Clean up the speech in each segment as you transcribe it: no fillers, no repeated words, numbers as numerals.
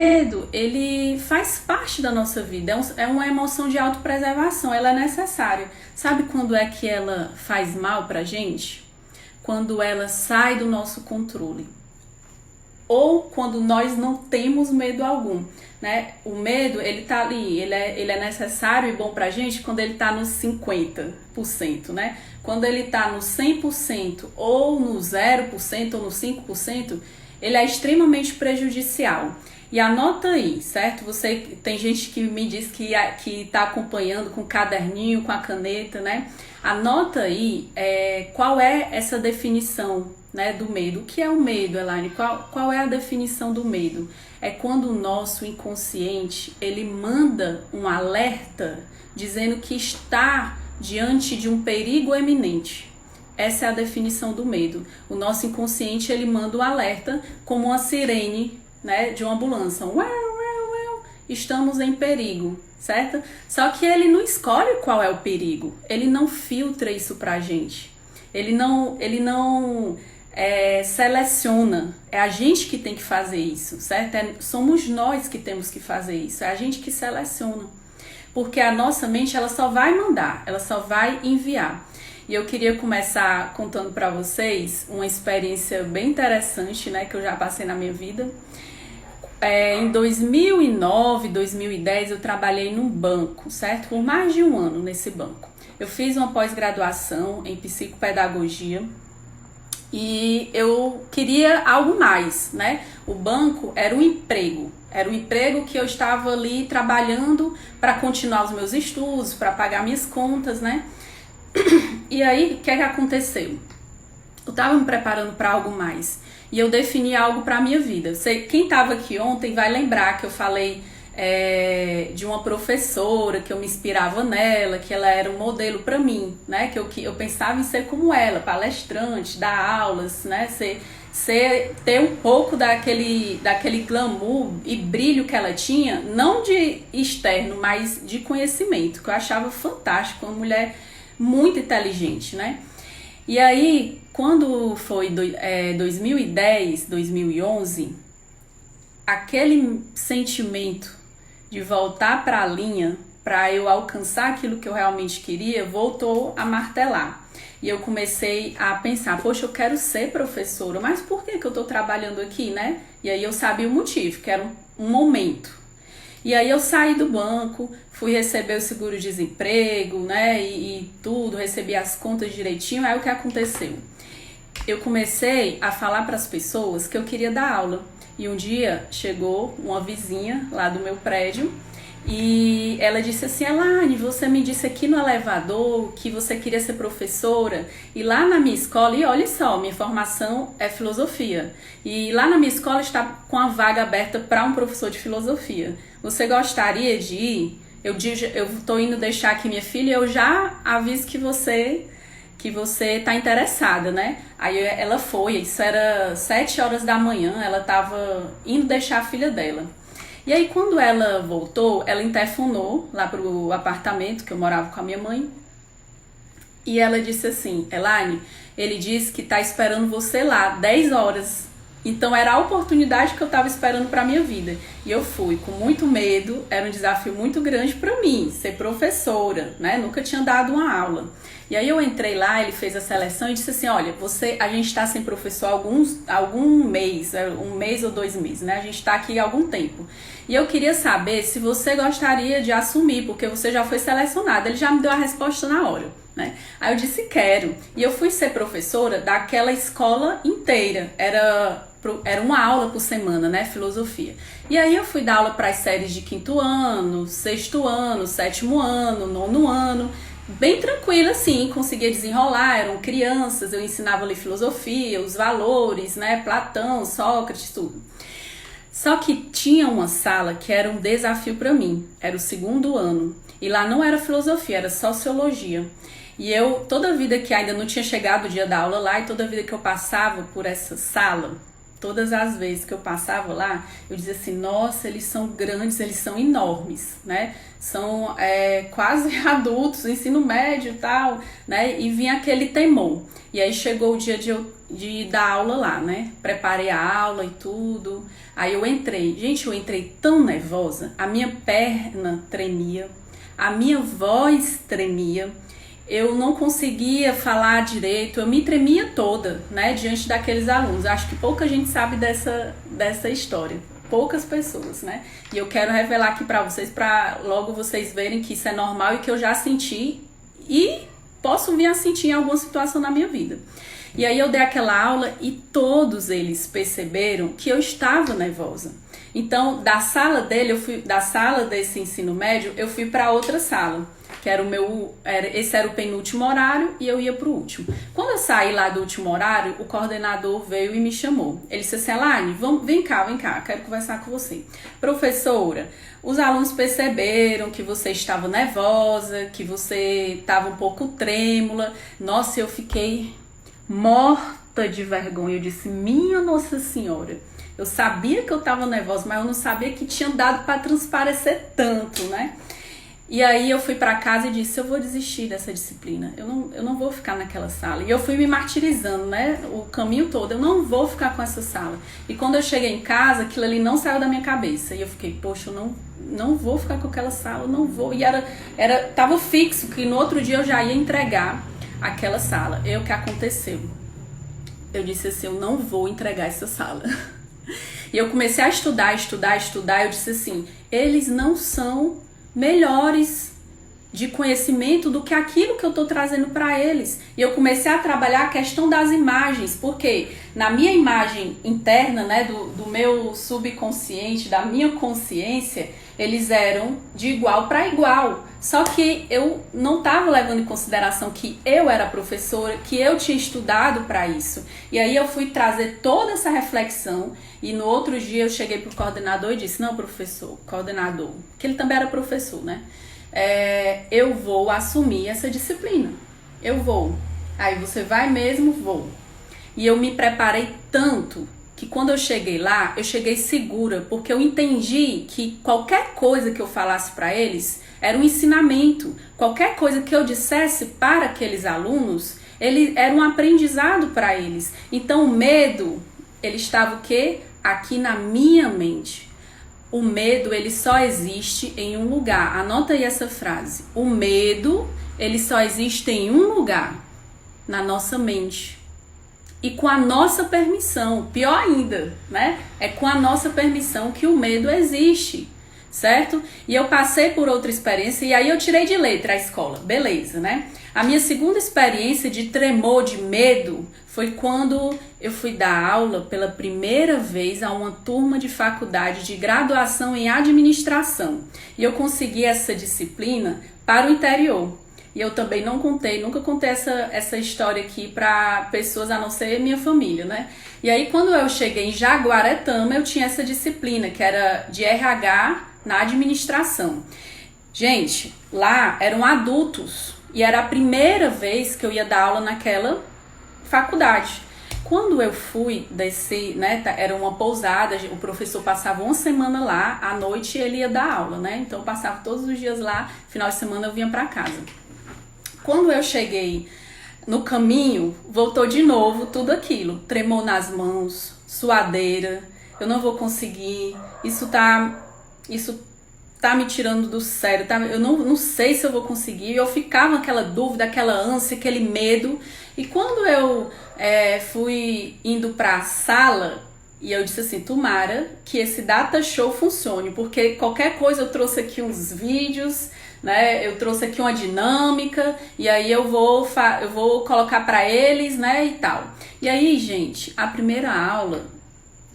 Medo, ele faz parte da nossa vida, é uma emoção de autopreservação, ela é necessária. Sabe quando é que ela faz mal pra gente? Quando ela sai do nosso controle. Ou quando nós não temos medo algum, né? O medo, ele tá ali, ele é necessário e bom pra gente quando ele tá nos 50%, né? Quando ele tá no 100% ou no 0% ou no 5%, ele é extremamente prejudicial. E anota aí, certo? Você tem gente que me diz que está acompanhando com o caderninho, com a caneta, né? Anota aí qual é essa definição, né, do medo. O que é o medo, Elaine? Qual é a definição do medo? É quando o nosso inconsciente ele manda um alerta dizendo que está diante de um perigo eminente. Essa é a definição do medo. O nosso inconsciente ele manda um alerta como uma sirene, né, de uma ambulância. Uau, uau, uau. Estamos em perigo, certo? Só que ele não escolhe qual é o perigo. Ele não filtra isso pra gente. Ele não seleciona. É a gente que tem que fazer isso, certo? Somos nós que temos que fazer isso. É a gente que seleciona. Porque a nossa mente, ela só vai mandar, ela só vai enviar. E eu queria começar contando para vocês uma experiência bem interessante, né, que eu já passei na minha vida. Em 2009, 2010, eu trabalhei num banco, certo? Por mais de um ano nesse banco. Eu fiz uma pós-graduação em psicopedagogia e eu queria algo mais, né? O banco era um emprego que eu estava ali trabalhando para continuar os meus estudos, para pagar minhas contas, né? E aí, o que aconteceu? Eu estava me preparando para algo mais e eu defini algo para a minha vida. Quem estava aqui ontem vai lembrar que eu falei de uma professora, que eu me inspirava nela, que ela era um modelo para mim, né? Que eu pensava em ser como ela, palestrante, dar aulas, né? Ter um pouco daquele glamour e brilho que ela tinha, não de externo, mas de conhecimento, que eu achava fantástico, uma mulher muito inteligente, né? E aí, quando foi 2010, 2011, aquele sentimento de voltar para a linha, para eu alcançar aquilo que eu realmente queria, voltou a martelar. E eu comecei a pensar, poxa, eu quero ser professora, mas por que eu estou trabalhando aqui, né? E aí eu sabia o motivo, que era um momento. E aí eu saí do banco, fui receber o seguro-desemprego, né, e tudo, recebi as contas direitinho. Aí o que aconteceu? Eu comecei a falar para as pessoas que eu queria dar aula. E um dia chegou uma vizinha lá do meu prédio e ela disse assim, Elaine, você me disse aqui no elevador que você queria ser professora e lá na minha escola, e olha só, minha formação é filosofia, e lá na minha escola está com a vaga aberta para um professor de filosofia. Você gostaria de ir? Eu estou indo deixar aqui minha filha e eu já aviso que você tá interessada, né? Aí ela foi, isso era 7 horas da manhã, ela tava indo deixar a filha dela. E aí quando ela voltou, ela interfonou lá pro apartamento que eu morava com a minha mãe. E ela disse assim, Elaine, ele disse que tá esperando você lá, 10 horas. Então era a oportunidade que eu estava esperando para minha vida. E eu fui com muito medo, era um desafio muito grande para mim, ser professora, né? Nunca tinha dado uma aula. E aí eu entrei lá, ele fez a seleção e disse assim, olha, a gente está sem professor algum mês, 1 mês ou 2 meses, né? A gente está aqui há algum tempo. E eu queria saber se você gostaria de assumir, porque você já foi selecionada. Ele já me deu a resposta na hora, né? Aí eu disse, quero. E eu fui ser professora daquela escola inteira. Era uma aula por semana, né? Filosofia. E aí eu fui dar aula para as séries de 5º ano, 6º ano, 7º ano, 9º ano. Bem tranquila, assim, conseguia desenrolar, eram crianças, eu ensinava ali filosofia, os valores, né? Platão, Sócrates, tudo. Só que tinha uma sala que era um desafio para mim, era o 2º ano. E lá não era filosofia, era sociologia. E eu, toda vida que ainda não tinha chegado o dia da aula lá, e toda vida que eu passava por essa sala, todas as vezes que eu passava lá, eu dizia assim, nossa, eles são grandes, eles são enormes, né? São quase adultos, ensino médio e tal, né? E vinha aquele temor. E aí chegou o dia de eu de dar aula lá, né? Preparei a aula e tudo. Aí eu entrei. Gente, eu entrei tão nervosa, a minha perna tremia, a minha voz tremia, eu não conseguia falar direito, eu me tremia toda, né? Diante daqueles alunos. Acho que pouca gente sabe dessa história. Poucas pessoas, né? E eu quero revelar aqui pra vocês, pra logo vocês verem que isso é normal e que eu já senti e posso vir a sentir em alguma situação na minha vida. E aí eu dei aquela aula e todos eles perceberam que eu estava nervosa. Então, da sala desse ensino médio, eu fui para outra sala, que era esse era o penúltimo horário e eu ia para o último. Quando eu saí lá do último horário, o coordenador veio e me chamou. Ele disse assim: Elaine, vem cá, quero conversar com você. Professora, os alunos perceberam que você estava nervosa, que você estava um pouco trêmula. Nossa, eu fiquei morta de vergonha. Eu disse: minha Nossa Senhora, eu sabia que eu estava nervosa, mas eu não sabia que tinha dado para transparecer tanto, né? E aí eu fui para casa e disse: eu vou desistir dessa disciplina, eu não vou ficar naquela sala. E eu fui me martirizando, né, o caminho todo, eu não vou ficar com essa sala. E quando eu cheguei em casa, aquilo ali não saiu da minha cabeça. E eu fiquei: poxa, eu não vou ficar com aquela sala, eu não vou. E tava fixo que no outro dia eu já ia entregar aquela sala. E o que aconteceu? Eu disse assim: eu não vou entregar essa sala. E eu comecei a estudar. Eu disse assim: eles não são melhores de conhecimento do que aquilo que eu estou trazendo para eles. E eu comecei a trabalhar a questão das imagens, porque na minha imagem interna, né, do meu subconsciente, da minha consciência, eles eram de igual para igual. Só que eu não estava levando em consideração que eu era professora, que eu tinha estudado para isso. E aí eu fui trazer toda essa reflexão e no outro dia eu cheguei pro coordenador e disse: não, professor, coordenador, que ele também era professor, né? Eu vou assumir essa disciplina. Eu vou. Aí: você vai mesmo? Vou. E eu me preparei tanto que quando eu cheguei lá, eu cheguei segura, porque eu entendi que qualquer coisa que eu falasse para eles era um ensinamento. Qualquer coisa que eu dissesse para aqueles alunos, ele era um aprendizado para eles. Então o medo, ele estava o quê? Aqui na minha mente. O medo, ele só existe em um lugar. Anota aí essa frase. O medo, ele só existe em um lugar, na nossa mente. E com a nossa permissão, pior ainda, né? É com a nossa permissão que o medo existe, certo? E eu passei por outra experiência e aí eu tirei de letra a escola, beleza, né? A minha segunda experiência de tremor, de medo, foi quando eu fui dar aula pela primeira vez a uma turma de faculdade de graduação em administração. E eu consegui essa disciplina para o interior. E eu também nunca contei essa história aqui para pessoas a não ser minha família, né? E aí quando eu cheguei em Jaguaretama, eu tinha essa disciplina que era de RH na administração. Gente, lá eram adultos e era a primeira vez que eu ia dar aula naquela faculdade. Quando eu fui descer, né, era uma pousada, o professor passava uma semana lá, à noite ele ia dar aula, né? Então eu passava todos os dias lá, final de semana eu vinha para casa. Quando eu cheguei no caminho, voltou de novo tudo aquilo. Tremor nas mãos, suadeira, eu não vou conseguir, isso tá me tirando do sério, tá? Eu não sei se eu vou conseguir. Eu ficava aquela dúvida, aquela ânsia, aquele medo. E quando eu fui indo pra sala, e eu disse assim: tomara que esse data show funcione, porque qualquer coisa, eu trouxe aqui uns vídeos, né? Eu trouxe aqui uma dinâmica e aí eu vou colocar para eles, né, e tal. E aí, gente, a primeira aula,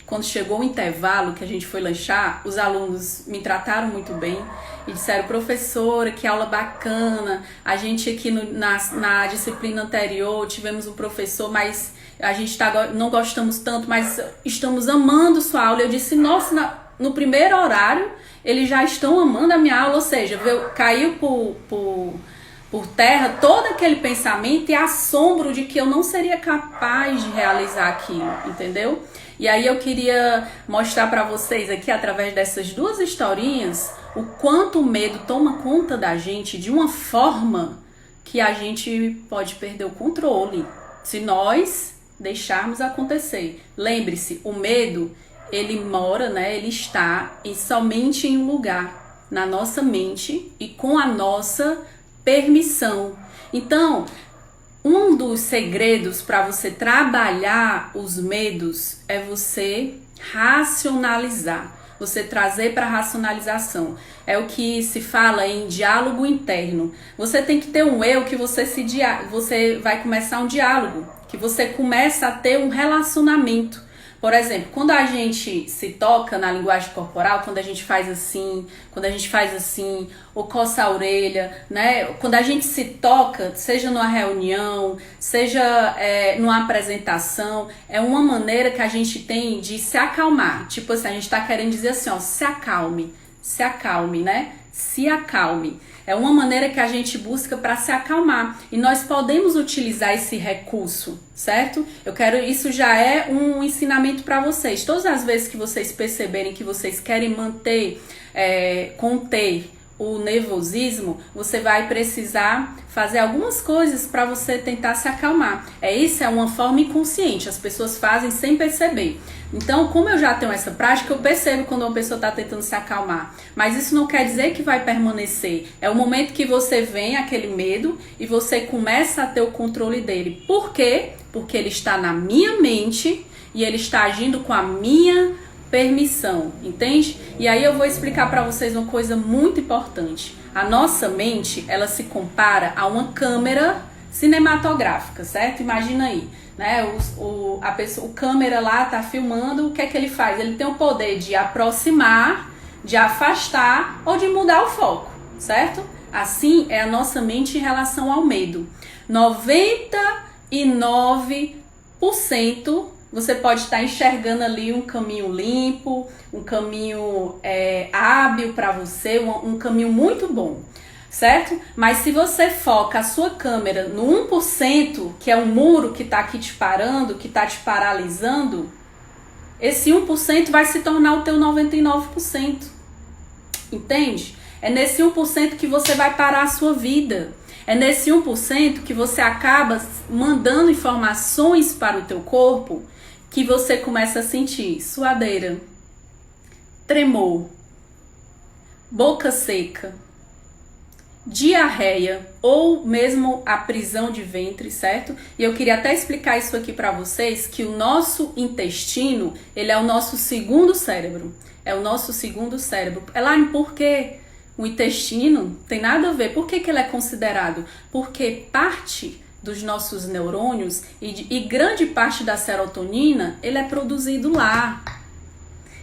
quando chegou o intervalo que a gente foi lanchar, os alunos me trataram muito bem e disseram: professora, que aula bacana, a gente aqui na disciplina anterior tivemos um professor, mas a gente não gostamos tanto, mas estamos amando sua aula. Eu disse: nossa, no primeiro horário eles já estão amando a minha aula, ou seja, caiu por terra todo aquele pensamento e assombro de que eu não seria capaz de realizar aquilo, entendeu? E aí eu queria mostrar para vocês aqui, através dessas duas historinhas, o quanto o medo toma conta da gente de uma forma que a gente pode perder o controle, se nós deixarmos acontecer. Lembre-se, o medo, ele mora, né? Ele está somente em um lugar, na nossa mente e com a nossa permissão. Então, um dos segredos para você trabalhar os medos é você racionalizar, você trazer para a racionalização. É o que se fala em diálogo interno. Você tem que ter um eu que você vai começar um diálogo, que você começa a ter um relacionamento. Por exemplo, quando a gente se toca na linguagem corporal, quando a gente faz assim, ou coça a orelha, né? Quando a gente se toca, seja numa reunião, seja numa apresentação, é uma maneira que a gente tem de se acalmar. Tipo assim, a gente tá querendo dizer assim, ó, se acalme, né? Se acalme. É uma maneira que a gente busca para se acalmar. E nós podemos utilizar esse recurso, certo? Isso já é um ensinamento para vocês. Todas as vezes que vocês perceberem que vocês querem conter o nervosismo, você vai precisar fazer algumas coisas para você tentar se acalmar. Isso é uma forma inconsciente, as pessoas fazem sem perceber. Então, como eu já tenho essa prática, eu percebo quando uma pessoa está tentando se acalmar. Mas isso não quer dizer que vai permanecer. É o momento que você vem aquele medo e você começa a ter o controle dele. Por quê? Porque ele está na minha mente e ele está agindo com a minha permissão, entende? E aí eu vou explicar para vocês uma coisa muito importante. A nossa mente, ela se compara a uma câmera cinematográfica, certo? Imagina aí, né? O câmera lá tá filmando, o que é que ele faz? Ele tem o poder de aproximar, de afastar ou de mudar o foco, certo? Assim é a nossa mente em relação ao medo. 99% você pode estar enxergando ali um caminho limpo, um caminho hábil para você, um caminho muito bom, certo? Mas se você foca a sua câmera no 1%, que é um muro que está aqui te parando, que está te paralisando, esse 1% vai se tornar o teu 99%. Entende? É nesse 1% que você vai parar a sua vida. É nesse 1% que você acaba mandando informações para o teu corpo que você começa a sentir suadeira, tremor, boca seca, diarreia ou mesmo a prisão de ventre, certo? E eu queria até explicar isso aqui para vocês, que o nosso intestino, ele é o nosso segundo cérebro. É o nosso segundo cérebro. Elaine, por quê? O intestino tem nada a ver. Por que ele é considerado? Porque parte dos nossos neurônios e grande parte da serotonina, ele é produzido lá.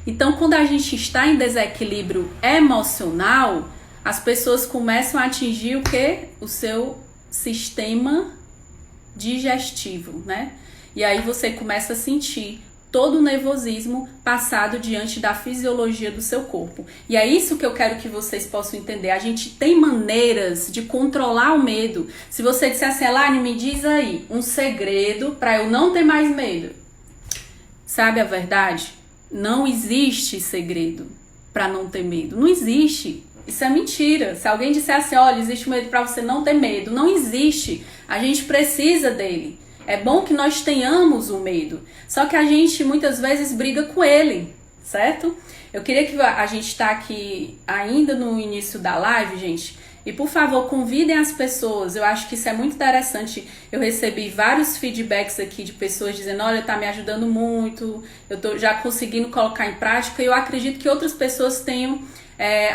Então, quando a gente está em desequilíbrio emocional, as pessoas começam a atingir o quê? O seu sistema digestivo, né? E aí você começa a sentir todo o nervosismo passado diante da fisiologia do seu corpo. E é isso que eu quero que vocês possam entender. A gente tem maneiras de controlar o medo. Se você disser assim, Elaine, me diz aí um segredo para eu não ter mais medo. Sabe a verdade? Não existe segredo para não ter medo. Não existe. Isso é mentira. Se alguém disser assim, olha, existe medo para você não ter medo. Não existe. A gente precisa dele. É bom que nós tenhamos o medo. Só que a gente muitas vezes briga com ele, certo? Eu queria que a gente tá aqui ainda no início da live, gente. E por favor, convidem as pessoas. Eu acho que isso é muito interessante. Eu recebi vários feedbacks aqui de pessoas dizendo, olha, tá me ajudando muito. Eu tô já conseguindo colocar em prática. E eu acredito que outras pessoas tenham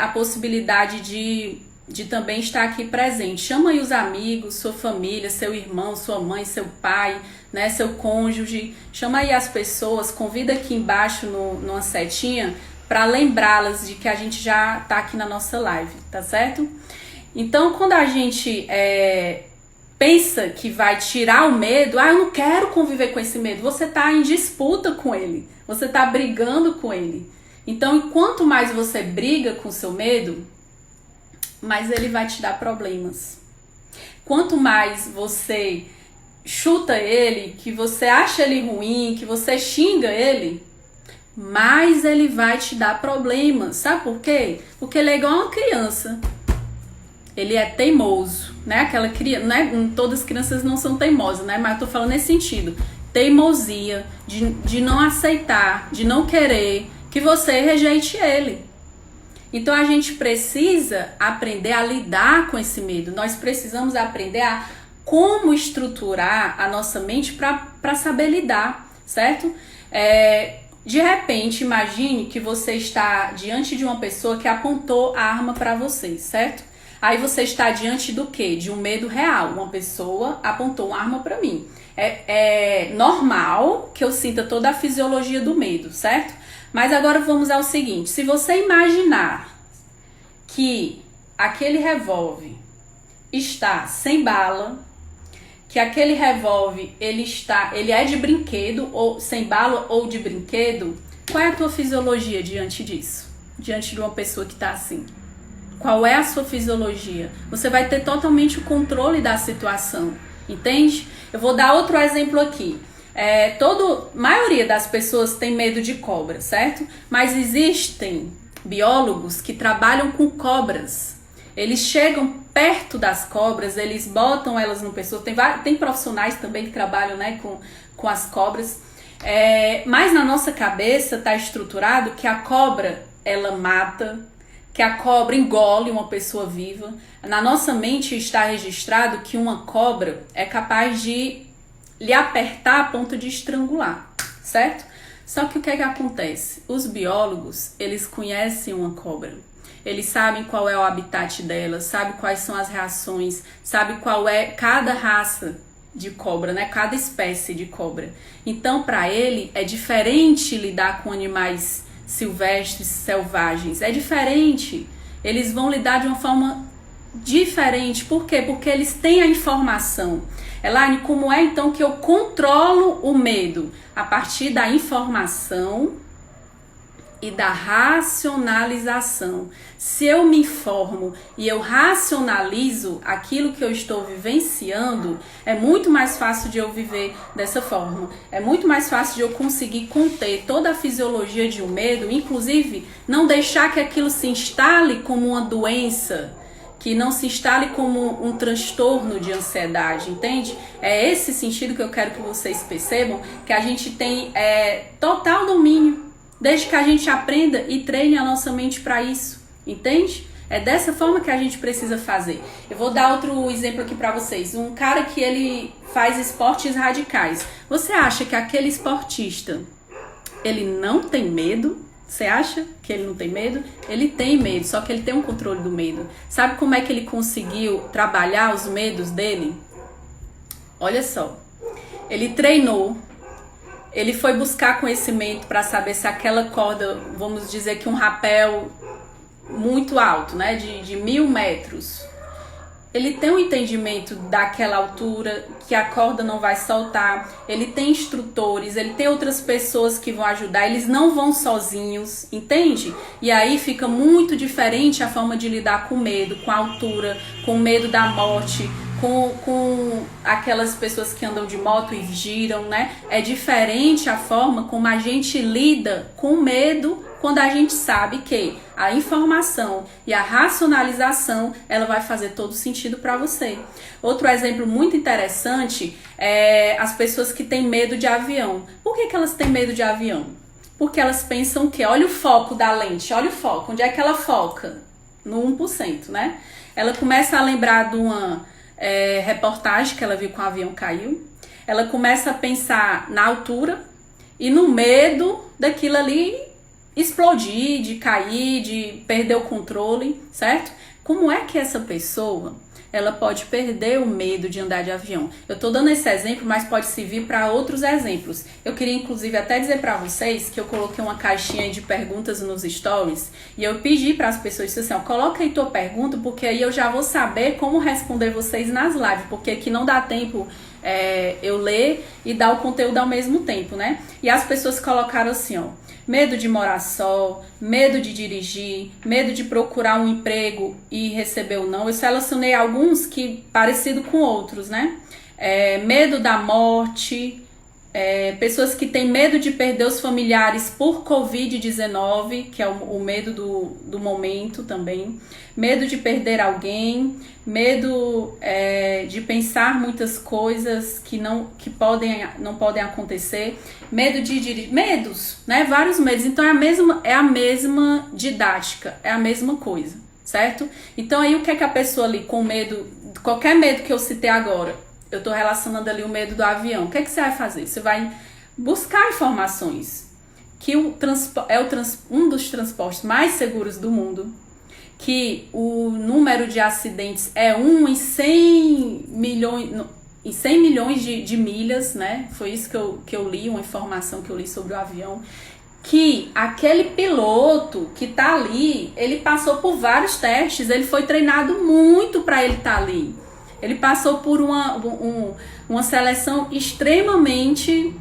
a possibilidade de também estar aqui presente. Chama aí os amigos, sua família, seu irmão, sua mãe, seu pai, né, seu cônjuge. Chama aí as pessoas, convida aqui embaixo numa setinha para lembrá-las de que a gente já tá aqui na nossa live, tá certo? Então, quando a gente pensa que vai tirar o medo, eu não quero conviver com esse medo, você tá em disputa com ele, você tá brigando com ele. Então, quanto mais você briga com o seu medo, mais ele vai te dar problemas. Quanto mais você chuta ele, que você acha ele ruim, que você xinga ele, mais ele vai te dar problemas. Sabe por quê? Porque ele é igual a uma criança. Ele é teimoso, né? Aquela criança, né? Todas as crianças não são teimosas, né? Mas eu tô falando nesse sentido. teimosia, de não aceitar, de não querer que você rejeite ele. Então a gente precisa aprender a lidar com esse medo. Nós precisamos aprender a como estruturar a nossa mente para saber lidar, certo? De repente, imagine que você está diante de uma pessoa que apontou a arma para você, certo? Aí você está diante do quê? De um medo real. Uma pessoa apontou uma arma para mim. É normal que eu sinta toda a fisiologia do medo, certo? Mas agora vamos ao seguinte. Se você imaginar que aquele revólver está sem bala, que aquele revólver ele é de brinquedo, ou sem bala ou de brinquedo, qual é a tua fisiologia diante disso? Diante de uma pessoa que está assim? Qual é a sua fisiologia? Você vai ter totalmente o controle da situação, entende? Eu vou dar outro exemplo aqui. Maioria das pessoas tem medo de cobra, certo? Mas existem biólogos que trabalham com cobras. Eles chegam perto das cobras, eles botam elas no pescoço. Tem profissionais também que trabalham, né, com as cobras. Mas na nossa cabeça está estruturado que a cobra, ela mata, que a cobra engole uma pessoa viva. Na nossa mente está registrado que uma cobra é capaz de lhe apertar a ponto de estrangular, certo? Só que o que é que acontece? Os biólogos, eles conhecem uma cobra. Eles sabem qual é o habitat dela, sabem quais são as reações, sabem qual é cada raça de cobra, né? Cada espécie de cobra. Então, para ele, é diferente lidar com animais silvestres, selvagens. É diferente. Eles vão lidar de uma forma diferente. Por quê? Porque eles têm a informação. Elaine, como é então que eu controlo o medo? A partir da informação e da racionalização. Se eu me informo e eu racionalizo aquilo que eu estou vivenciando, é muito mais fácil de eu viver dessa forma. É muito mais fácil de eu conseguir conter toda a fisiologia de um medo, inclusive não deixar que aquilo se instale como uma doença, que não se instale como um transtorno de ansiedade, entende? É esse sentido que eu quero que vocês percebam, que a gente tem total domínio, desde que a gente aprenda e treine a nossa mente para isso, entende? É dessa forma que a gente precisa fazer. Eu vou dar outro exemplo aqui para vocês. Um cara que ele faz esportes radicais. Você acha que aquele esportista, ele não tem medo? Você acha que ele não tem medo? Ele tem medo, só que ele tem um controle do medo. Sabe como é que ele conseguiu trabalhar os medos dele? Olha só. Ele treinou. Ele foi buscar conhecimento para saber se aquela corda, vamos dizer que um rapel muito alto, né, de 1000 metros, ele tem um entendimento daquela altura, que a corda não vai soltar, ele tem instrutores, ele tem outras pessoas que vão ajudar, eles não vão sozinhos, entende? E aí fica muito diferente a forma de lidar com medo, com a altura, com medo da morte, com aquelas pessoas que andam de moto e giram, né? É diferente a forma como a gente lida com medo quando a gente sabe que a informação e a racionalização, ela vai fazer todo sentido para você. Outro exemplo muito interessante é as pessoas que têm medo de avião. Por que elas têm medo de avião? Porque elas pensam que, olha o foco da lente, olha o foco, onde é que ela foca? No 1%, né? Ela começa a lembrar de uma reportagem que ela viu que um avião caiu. Ela começa a pensar na altura e no medo daquilo ali explodir, de cair, de perder o controle, certo? Como é que essa pessoa, ela pode perder o medo de andar de avião? Eu tô dando esse exemplo, mas pode servir para outros exemplos. Eu queria inclusive até dizer para vocês que eu coloquei uma caixinha de perguntas nos stories e eu pedi para as pessoas assim, ó, coloca aí tua pergunta, porque aí eu já vou saber como responder vocês nas lives, porque aqui não dá tempo eu ler e dar o conteúdo ao mesmo tempo, né? E as pessoas colocaram assim, ó, medo de morar só, medo de dirigir, medo de procurar um emprego e receber o não. Eu selecionei alguns que parecido com outros, né? Medo da morte, Pessoas que têm medo de perder os familiares por Covid-19, que é o medo do momento também. Medo de perder alguém, medo de pensar muitas coisas que não podem acontecer. Medo de dirigir. Medos, né? Vários medos. Então é a mesma didática, é a mesma coisa, certo? Então aí o que é que a pessoa ali com medo, qualquer medo que eu citei agora, eu tô relacionando ali o medo do avião. O que é que você vai fazer? Você vai buscar informações que um dos transportes mais seguros do mundo, que o número de acidentes é 1 em 100 milhões de milhas, né? Foi isso que eu li, uma informação que eu li sobre o avião, que aquele piloto que tá ali, ele passou por vários testes, ele foi treinado muito para ele estar ali. Ele passou por uma seleção extremamente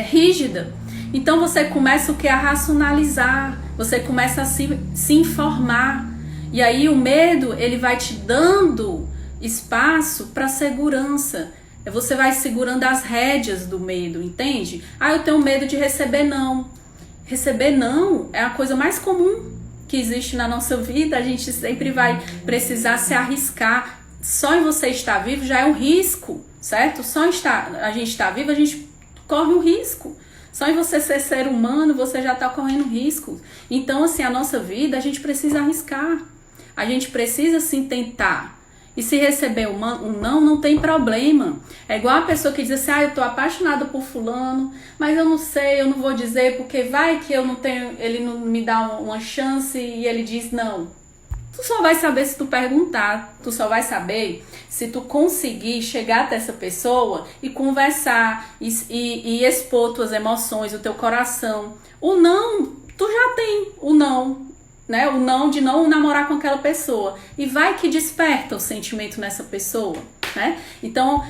rígida. Então você começa a racionalizar, você começa a se informar. E aí o medo, ele vai te dando espaço para segurança. Você vai segurando as rédeas do medo, entende? Eu tenho medo de receber não. Receber não é a coisa mais comum que existe na nossa vida. A gente sempre vai precisar se arriscar. Só em você estar vivo já é um risco, certo? A gente estar vivo, a gente corre um risco. Só em você ser humano, você já está correndo risco. Então, assim, a nossa vida, a gente precisa arriscar. A gente precisa, sim, tentar. E se receber um não tem problema. É igual a pessoa que diz assim, eu tô apaixonada por fulano, mas eu não sei, eu não vou dizer, porque vai que eu não tenho, ele não me dá uma chance e ele diz não. Tu só vai saber se tu perguntar, tu só vai saber se tu conseguir chegar até essa pessoa e conversar e expor tuas emoções, o teu coração. O não, tu já tem o não, né? O não de não namorar com aquela pessoa. E vai que desperta o sentimento nessa pessoa, né? Então,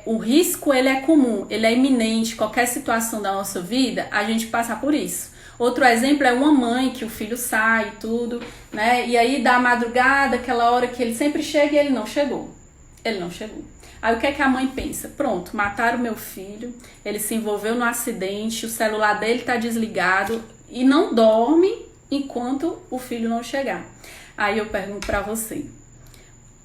o risco, ele é comum, ele é iminente. Qualquer situação da nossa vida, a gente passa por isso. Outro exemplo é uma mãe que o filho sai e tudo, né? E aí da madrugada, aquela hora que ele sempre chega e ele não chegou. Ele não chegou. Aí o que é que a mãe pensa? Pronto, mataram meu filho, ele se envolveu no acidente, o celular dele tá desligado e não dorme enquanto o filho não chegar. Aí eu pergunto pra você,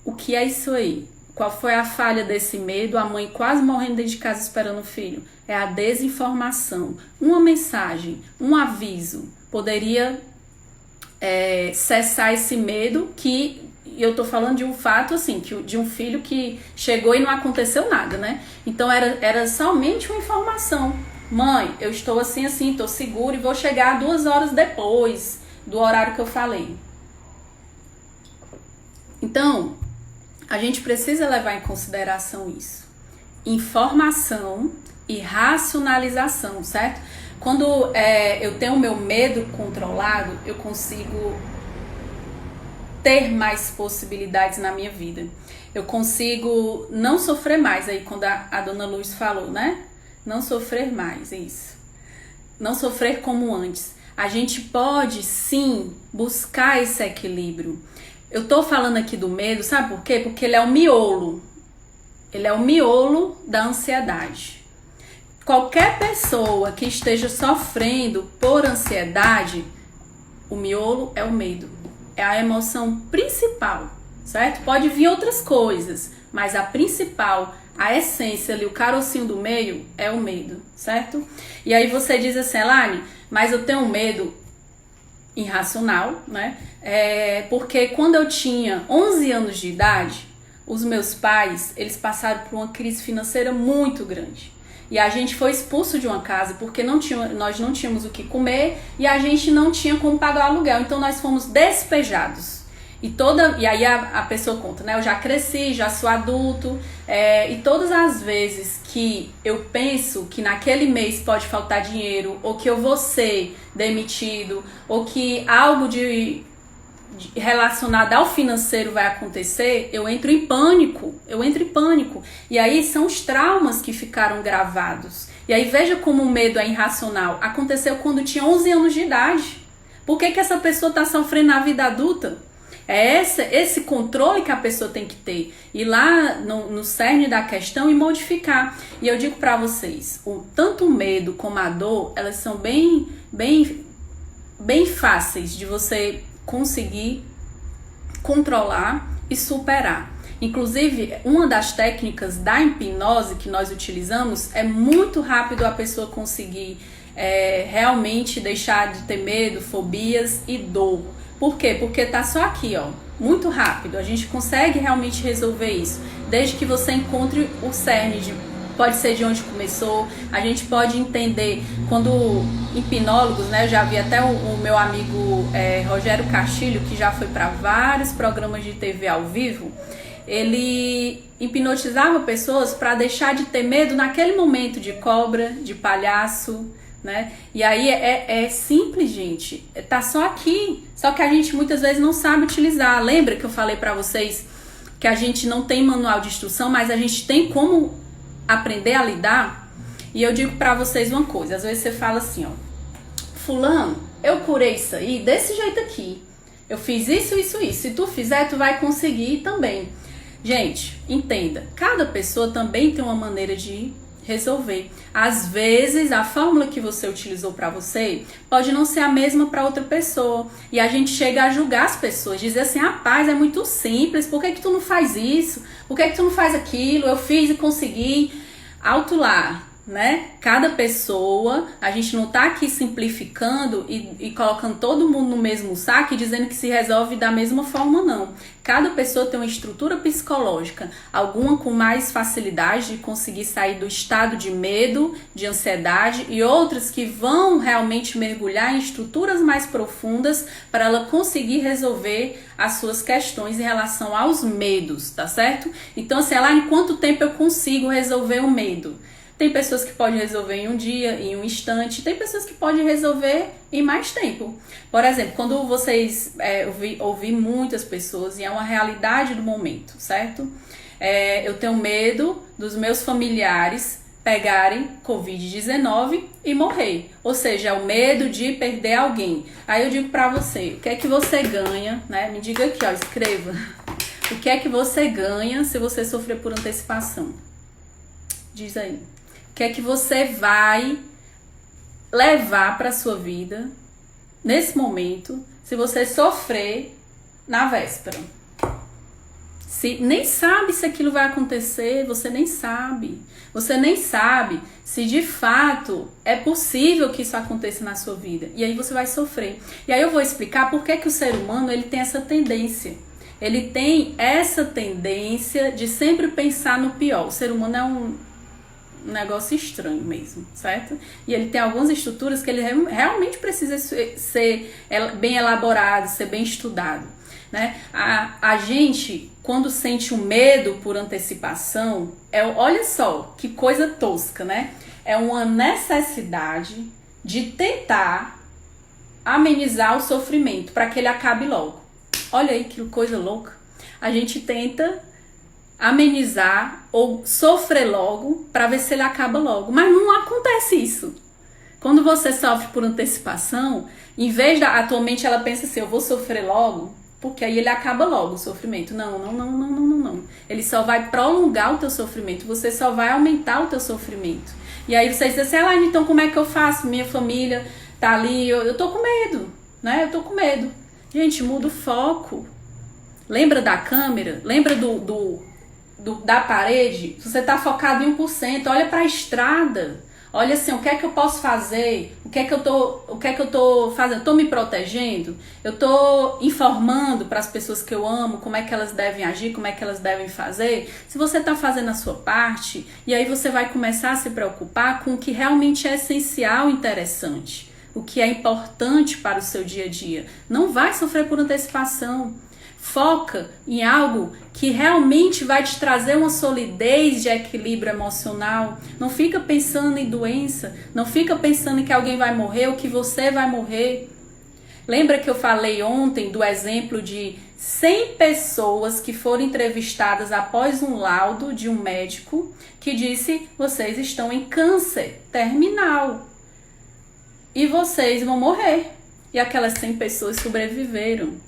o que é isso aí? Qual foi a falha desse medo? A mãe quase morrendo dentro de casa esperando o filho. É a desinformação. Uma mensagem, um aviso poderia cessar esse medo que... E eu tô falando de um fato, assim, de um filho que chegou e não aconteceu nada, né? Então era somente uma informação. Mãe, eu estou assim, tô seguro e vou chegar 2 horas depois do horário que eu falei. Então... a gente precisa levar em consideração isso. Informação e racionalização, certo? Quando eu tenho o meu medo controlado, eu consigo ter mais possibilidades na minha vida. Eu consigo não sofrer mais. Aí quando a dona Luz falou, né? Não sofrer mais, isso. Não sofrer como antes. A gente pode, sim, buscar esse equilíbrio. Eu tô falando aqui do medo, sabe por quê? Porque ele é o miolo. Ele é o miolo da ansiedade. Qualquer pessoa que esteja sofrendo por ansiedade, o miolo é o medo. É a emoção principal, certo? Pode vir outras coisas, mas a principal, a essência ali, o carocinho do meio é o medo, certo? E aí você diz assim, Elaine, mas eu tenho medo irracional, né? Porque quando eu tinha 11 anos de idade, os meus pais, eles passaram por uma crise financeira muito grande. E a gente foi expulso de uma casa porque nós não tínhamos o que comer e a gente não tinha como pagar o aluguel. Então nós fomos despejados. E aí a pessoa conta, né? Eu já cresci, já sou adulto, e todas as vezes que eu penso que naquele mês pode faltar dinheiro, ou que eu vou ser demitido, ou que algo relacionado ao financeiro vai acontecer, eu entro em pânico. E aí são os traumas que ficaram gravados. E aí veja como o medo é irracional. Aconteceu quando tinha 11 anos de idade. Por que essa pessoa está sofrendo na vida adulta? É esse controle que a pessoa tem que ter. Ir lá no cerne da questão e modificar. E eu digo para vocês, tanto o medo como a dor, elas são bem fáceis de você conseguir controlar e superar. Inclusive, uma das técnicas da hipnose que nós utilizamos é muito rápido a pessoa conseguir realmente deixar de ter medo, fobias e dor. Por quê? Porque tá só aqui, ó, muito rápido. A gente consegue realmente resolver isso, desde que você encontre o cerne pode ser de onde começou. A gente pode entender quando hipnólogos, né? Eu já vi até o meu amigo Rogério Castilho, que já foi para vários programas de TV ao vivo. Ele hipnotizava pessoas para deixar de ter medo naquele momento de cobra, de palhaço, né? E aí é simples, gente. Tá só aqui. Só que a gente muitas vezes não sabe utilizar. Lembra que eu falei para vocês que a gente não tem manual de instrução, mas a gente tem como aprender a lidar? E eu digo para vocês uma coisa. Às vezes você fala assim, ó: fulano, eu curei isso aí desse jeito aqui. Eu fiz isso, isso, isso. Se tu fizer, tu vai conseguir também. Gente, entenda. Cada pessoa também tem uma maneira de resolver. Às vezes, a fórmula que você utilizou para você pode não ser a mesma para outra pessoa. E a gente chega a julgar as pessoas, dizer assim: rapaz, é muito simples, por que tu não faz isso? Por que tu não faz aquilo? Eu fiz e consegui. Alto lá, né? Cada pessoa, a gente não tá aqui simplificando e colocando todo mundo no mesmo saco e dizendo que se resolve da mesma forma, não. Cada pessoa tem uma estrutura psicológica, alguma com mais facilidade de conseguir sair do estado de medo, de ansiedade, e outras que vão realmente mergulhar em estruturas mais profundas para ela conseguir resolver as suas questões em relação aos medos, tá certo? Então, assim, lá em quanto tempo eu consigo resolver o medo? Tem pessoas que podem resolver em um dia, em um instante. Tem pessoas que podem resolver em mais tempo. Por exemplo, quando vocês... ouvi muitas pessoas, e é uma realidade do momento, certo? Eu tenho medo dos meus familiares pegarem Covid-19 e morrer. Ou seja, é o medo de perder alguém. Aí eu digo pra você, o que é que você ganha, né? Me diga aqui, ó, escreva. O que é que você ganha se você sofrer por antecipação? Diz aí. O que é que você vai levar para sua vida nesse momento se você sofrer na véspera? Se nem sabe se aquilo vai acontecer, você nem sabe. Você nem sabe se de fato é possível que isso aconteça na sua vida. E aí você vai sofrer. E aí eu vou explicar por que o ser humano ele tem essa tendência. Ele tem essa tendência de sempre pensar no pior. O ser humano é um negócio estranho mesmo, certo? E ele tem algumas estruturas que ele realmente precisa ser bem elaborado, ser bem estudado, né? A gente, quando sente um medo por antecipação, olha só que coisa tosca, né? É uma necessidade de tentar amenizar o sofrimento para que ele acabe logo. Olha aí que coisa louca. A gente tenta amenizar ou sofrer logo para ver se ele acaba logo, mas não acontece isso. Quando você sofre por antecipação, em vez da tua mente ela pensa assim: eu vou sofrer logo, porque aí ele acaba logo o sofrimento. Não. Ele só vai prolongar o teu sofrimento, você só vai aumentar o teu sofrimento. E aí você diz assim: então como é que eu faço? Minha família tá ali, eu tô com medo, né? Eu tô com medo. Gente, muda o foco. Lembra da câmera? Lembra da parede? Se você tá focado em 1%, olha para a estrada. Olha assim, o que é que eu posso fazer? O que é que eu tô fazendo? Tô me protegendo? Eu tô informando para as pessoas que eu amo como é que elas devem agir, como é que elas devem fazer? Se você tá fazendo a sua parte, e aí você vai começar a se preocupar com o que realmente é essencial e interessante, o que é importante para o seu dia a dia. Não vai sofrer por antecipação. Foca em algo que realmente vai te trazer uma solidez de equilíbrio emocional. Não fica pensando em doença, não fica pensando em que alguém vai morrer ou que você vai morrer. Lembra que eu falei ontem do exemplo de 100 pessoas que foram entrevistadas após um laudo de um médico que disse: vocês estão em câncer terminal e vocês vão morrer. E aquelas 100 pessoas sobreviveram.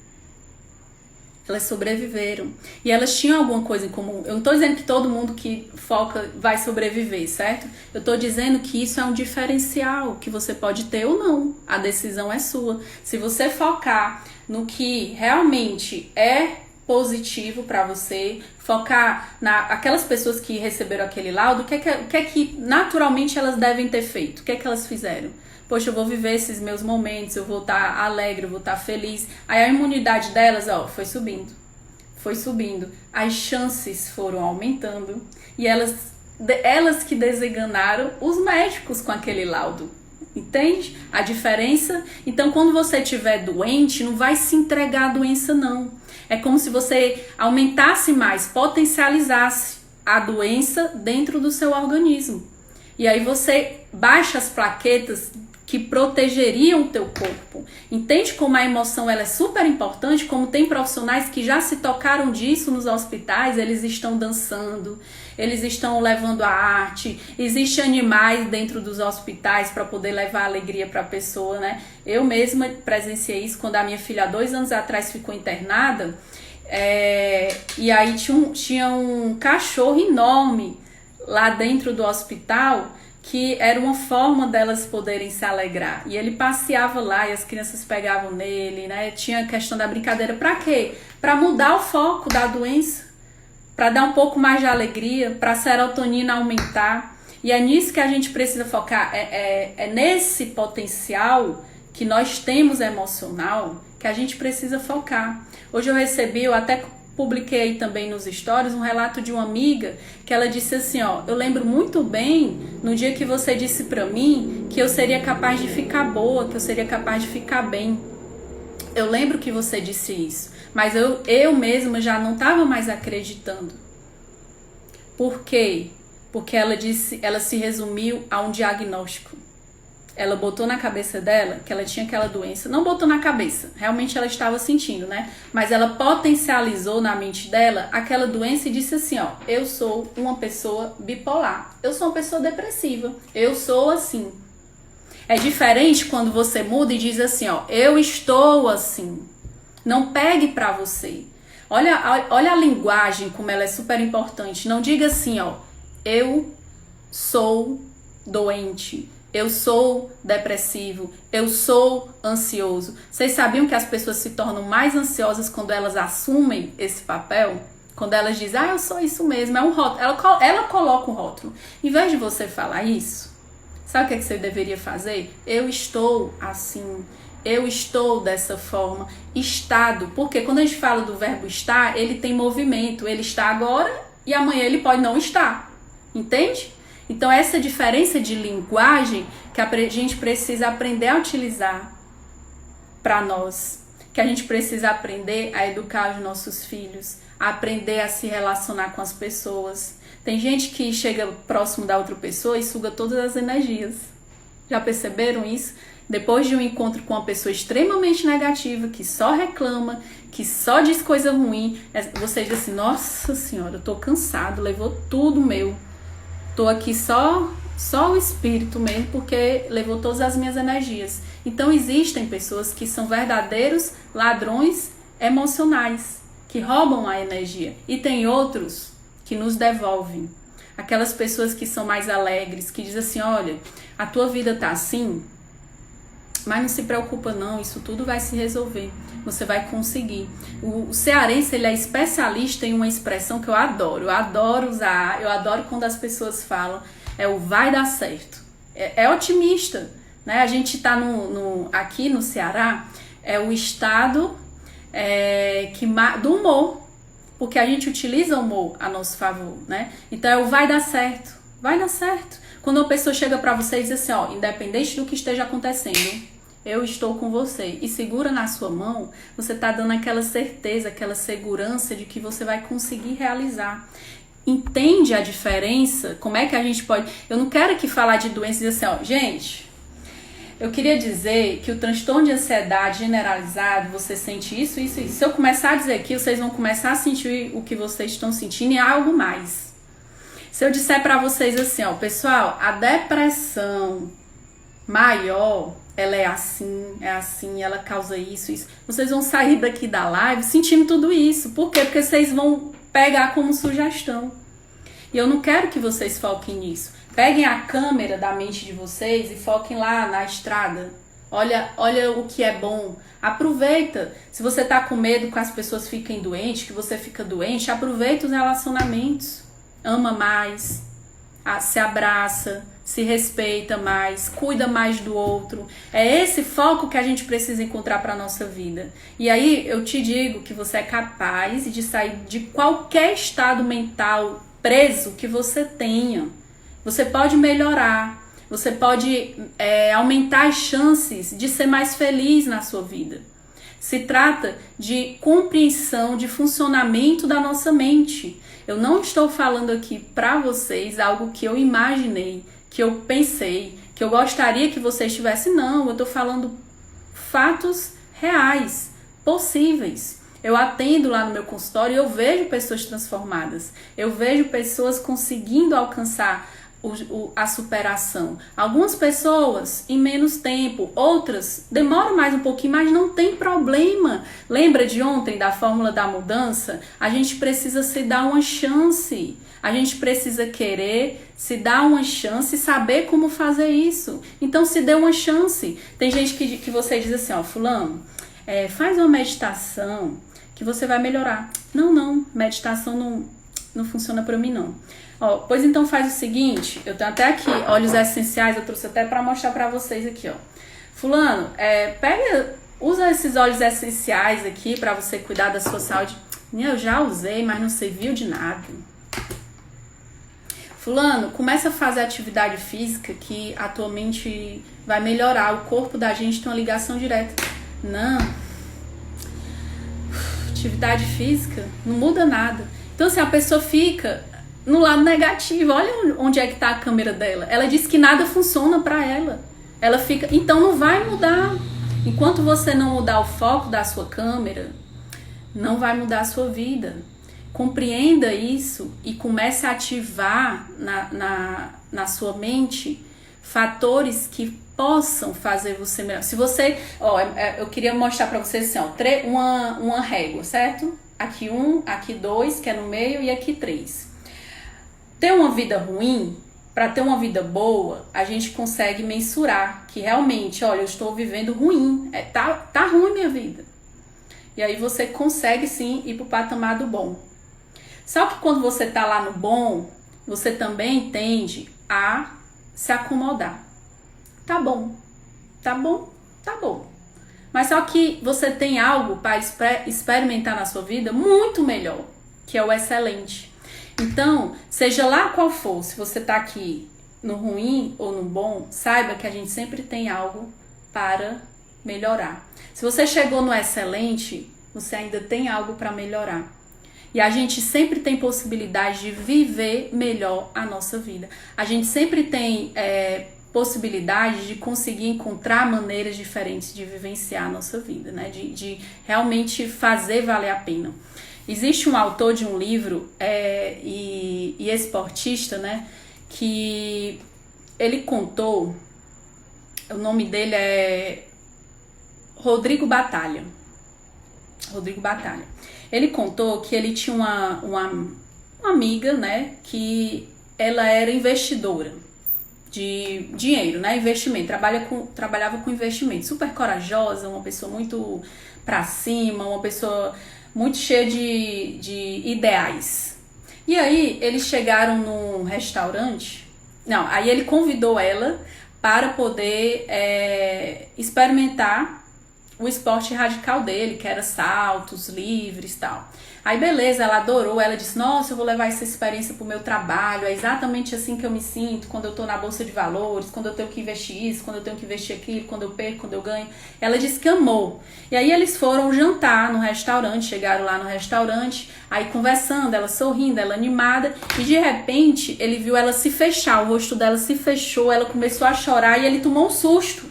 Elas sobreviveram. E elas tinham alguma coisa em comum. Eu não estou dizendo que todo mundo que foca vai sobreviver, certo? Eu estou dizendo que isso é um diferencial que você pode ter ou não. A decisão é sua. Se você focar no que realmente é positivo para você, focar aquelas pessoas que receberam aquele laudo, o que é que naturalmente elas devem ter feito? O que é que elas fizeram? Poxa, eu vou viver esses meus momentos, eu vou estar alegre, eu vou estar feliz. Aí a imunidade delas, foi subindo. Foi subindo. As chances foram aumentando. E elas que desenganaram os médicos com aquele laudo. Entende a diferença? Então, quando você estiver doente, não vai se entregar à doença, não. É como se você aumentasse mais, potencializasse a doença dentro do seu organismo. E aí você baixa as plaquetas que protegeriam o teu corpo. Entende como a emoção ela é super importante? Como tem profissionais que já se tocaram disso nos hospitais, eles estão dançando, eles estão levando a arte, existem animais dentro dos hospitais para poder levar alegria para a pessoa, né? Eu mesma presenciei isso quando a minha filha, há 2 anos atrás, ficou internada, e aí tinha um cachorro enorme lá dentro do hospital, que era uma forma delas poderem se alegrar. E ele passeava lá e as crianças pegavam nele, né? Tinha a questão da brincadeira. Pra quê? Pra mudar o foco da doença, pra dar um pouco mais de alegria, pra serotonina aumentar. E é nisso que a gente precisa focar. É nesse potencial que nós temos emocional que a gente precisa focar. Hoje eu até publiquei também nos stories um relato de uma amiga que ela disse assim, eu lembro muito bem no dia que você disse pra mim que eu seria capaz de ficar boa, que eu seria capaz de ficar bem. Eu lembro que você disse isso, mas eu mesma já não estava mais acreditando. Por quê? Porque ela se resumiu a um diagnóstico. Ela botou na cabeça dela que ela tinha aquela doença. Não botou na cabeça, realmente ela estava sentindo, né? Mas ela potencializou na mente dela aquela doença e disse assim, eu sou uma pessoa bipolar. Eu sou uma pessoa depressiva. Eu sou assim. É diferente quando você muda e diz assim, eu estou assim. Não pegue pra você. Olha a linguagem, como ela é super importante. Não diga assim, eu sou doente. Eu sou depressivo, eu sou ansioso. Vocês sabiam que as pessoas se tornam mais ansiosas quando elas assumem esse papel? Quando elas dizem, eu sou isso mesmo, é um rótulo. Ela coloca um rótulo. Em vez de você falar isso, sabe o que você deveria fazer? Eu estou assim, eu estou dessa forma. Estado, porque quando a gente fala do verbo estar, ele tem movimento. Ele está agora e amanhã ele pode não estar. Entende? Então essa diferença de linguagem que a gente precisa aprender a utilizar para nós, que a gente precisa aprender a educar os nossos filhos, a aprender a se relacionar com as pessoas. Tem gente que chega próximo da outra pessoa e suga todas as energias. Já perceberam isso? Depois de um encontro com uma pessoa extremamente negativa, que só reclama, que só diz coisa ruim, você diz assim, nossa senhora, eu tô cansado, levou tudo meu. Tô aqui só o espírito mesmo, porque levou todas as minhas energias. Então existem pessoas que são verdadeiros ladrões emocionais, que roubam a energia. E tem outros que nos devolvem. Aquelas pessoas que são mais alegres, que dizem assim, olha, a tua vida tá assim, mas não se preocupa não, isso tudo vai se resolver, você vai conseguir. O cearense, ele é especialista em uma expressão que eu adoro usar, eu adoro quando as pessoas falam, o vai dar certo. É otimista, né? A gente tá aqui no Ceará, é o estado do humor, porque a gente utiliza o humor a nosso favor, né? Então vai dar certo, vai dar certo. Quando uma pessoa chega pra você e diz assim, independente do que esteja acontecendo, eu estou com você, e segura na sua mão, você está dando aquela certeza, aquela segurança de que você vai conseguir realizar. Entende a diferença? Como é que a gente pode... Eu não quero aqui falar de doenças e dizer assim, gente, eu queria dizer que o transtorno de ansiedade generalizado, você sente isso, isso, isso. Se eu começar a dizer aqui, vocês vão começar a sentir o que vocês estão sentindo e algo mais. Se eu disser para vocês assim, pessoal, a depressão maior ela é assim, ela causa isso, isso. Vocês vão sair daqui da live sentindo tudo isso. Por quê? Porque vocês vão pegar como sugestão. E eu não quero que vocês foquem nisso. Peguem a câmera da mente de vocês e foquem lá na estrada. Olha o que é bom. Aproveita. Se você tá com medo que as pessoas fiquem doentes, que você fica doente, aproveita os relacionamentos. Ama mais, se abraça, se respeita mais, cuida mais do outro. É esse foco que a gente precisa encontrar para nossa vida. E aí eu te digo que você é capaz de sair de qualquer estado mental preso que você tenha. Você pode melhorar, você pode aumentar as chances de ser mais feliz na sua vida. Se trata de compreensão de funcionamento da nossa mente. Eu não estou falando aqui para vocês algo que eu imaginei, que eu pensei, que eu gostaria que vocês tivessem. Não, eu estou falando fatos reais, possíveis. Eu atendo lá no meu consultório e eu vejo pessoas transformadas. Eu vejo pessoas conseguindo alcançar a superação. Algumas pessoas em menos tempo, outras demoram mais um pouquinho, mas não tem problema. Lembra de ontem da fórmula da mudança? A gente precisa se dar uma chance. A gente precisa querer se dar uma chance e saber como fazer isso. Então se dê uma chance. Tem gente que você diz assim, ó, fulano, faz uma meditação que você vai melhorar. Não, meditação não funciona pra mim não. Ó, pois então faz o seguinte, eu tenho até aqui óleos essenciais, eu trouxe até pra mostrar pra vocês aqui, ó. Fulano, usa esses óleos essenciais aqui pra você cuidar da sua saúde. Eu já usei, mas não serviu de nada. Fulano, começa a fazer atividade física que atualmente vai melhorar. O corpo da gente tem uma ligação direta. Não. Atividade física não muda nada. Então, assim, a pessoa fica no lado negativo. Olha onde é que tá a câmera dela. Ela diz que nada funciona pra ela. Ela fica, então não vai mudar. Enquanto você não mudar o foco da sua câmera, não vai mudar a sua vida. Compreenda isso e comece a ativar na sua mente fatores que possam fazer você melhor. Se você, eu queria mostrar pra vocês assim, ó, uma régua, certo? Aqui 1, aqui 2, que é no meio, e aqui 3. Ter uma vida ruim, para ter uma vida boa, a gente consegue mensurar que realmente, olha, eu estou vivendo ruim, tá ruim minha vida. E aí você consegue sim ir pro patamar do bom. Só que quando você tá lá no bom, você também tende a se acomodar. Tá bom. Mas só que você tem algo para experimentar na sua vida muito melhor, que é o excelente. Então, seja lá qual for, se você tá aqui no ruim ou no bom, saiba que a gente sempre tem algo para melhorar. Se você chegou no excelente, você ainda tem algo para melhorar. E a gente sempre tem possibilidade de viver melhor a nossa vida. A gente sempre tem possibilidade de conseguir encontrar maneiras diferentes de vivenciar a nossa vida, né? De realmente fazer valer a pena. Existe um autor de um livro e esportista, né? Que ele contou, o nome dele é Rodrigo Batalha. Ele contou que ele tinha uma amiga, né, que ela era investidora de dinheiro, né, investimento, trabalhava com investimento, super corajosa, uma pessoa muito pra cima, uma pessoa muito cheia de ideais. E aí eles chegaram num restaurante, aí ele convidou ela para poder experimentar o esporte radical dele, que era saltos livres e tal. Aí beleza, ela adorou, ela disse, nossa, eu vou levar essa experiência pro meu trabalho, é exatamente assim que eu me sinto quando eu tô na bolsa de valores, quando eu tenho que investir isso, quando eu tenho que investir aquilo, quando eu perco, quando eu ganho. Ela disse que amou. E aí eles foram jantar no restaurante, chegaram lá no restaurante, aí conversando, ela sorrindo, ela animada, e de repente ele viu ela se fechar, o rosto dela se fechou, ela começou a chorar e ele tomou um susto.